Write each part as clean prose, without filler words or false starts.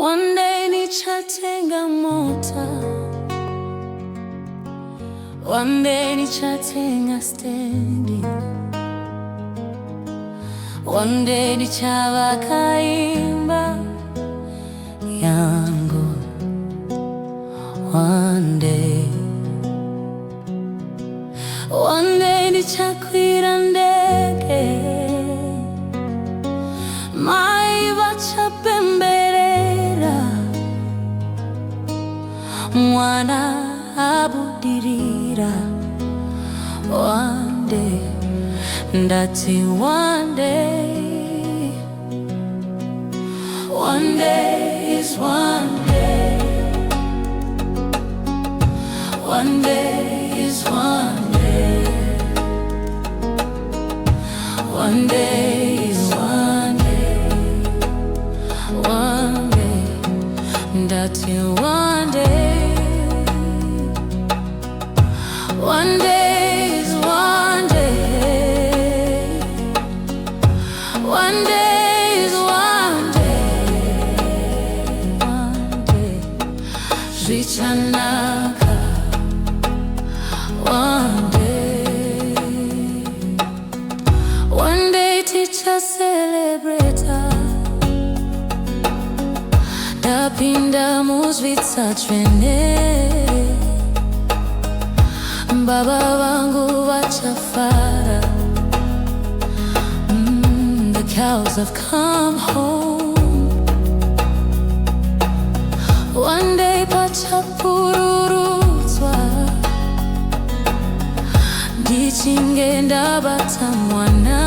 One day nichatenga mota, one day nichatenga stendi, one day nichava kaimba yangu, one day nichakwira ndege maiva chapemberera mwana abudirira. One day, ndati one day, one day is one day, one day is one day, one day is one day, one day, ndati one day. One day is one day, one day is one day, one day, Zvichanaka, one day teacher celebrata, dapinda muzvitsachwene. Baba Zvangu vachafara, the cows have come home. One day pachapururutswa, ndichinge ndabata mwana,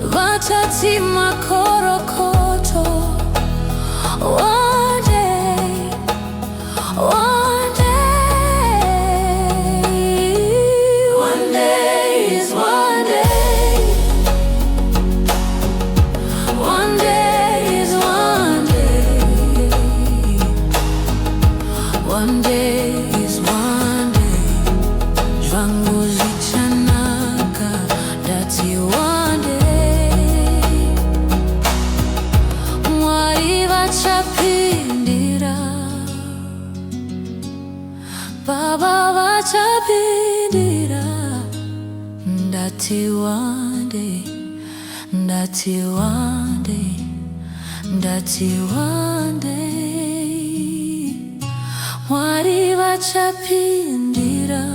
vachati makorokoto. One day, one day, one day is one day, Zvangu Zvichanaka, dati one day, mwari vachapindira, baba vachapindira, ndati one day, ndati one day, ndati one day. Mwari vachapindira,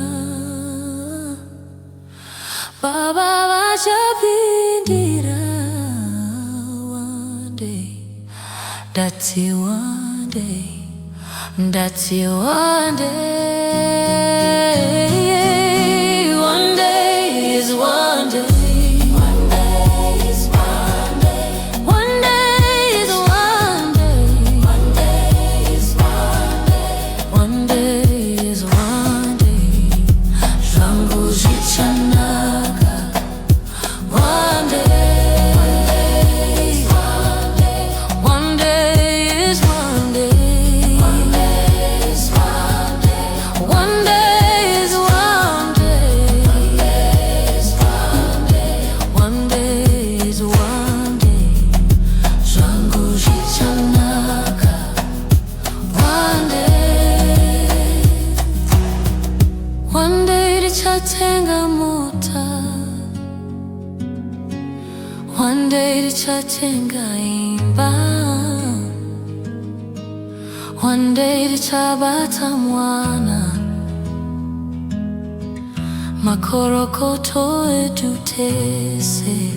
baba vachapindira. One day, ndati one day, ndati one day. One day is one day. One day nichatenga mota, one day nichatenga imba, one day nichabata mwana, makorokoto edutese.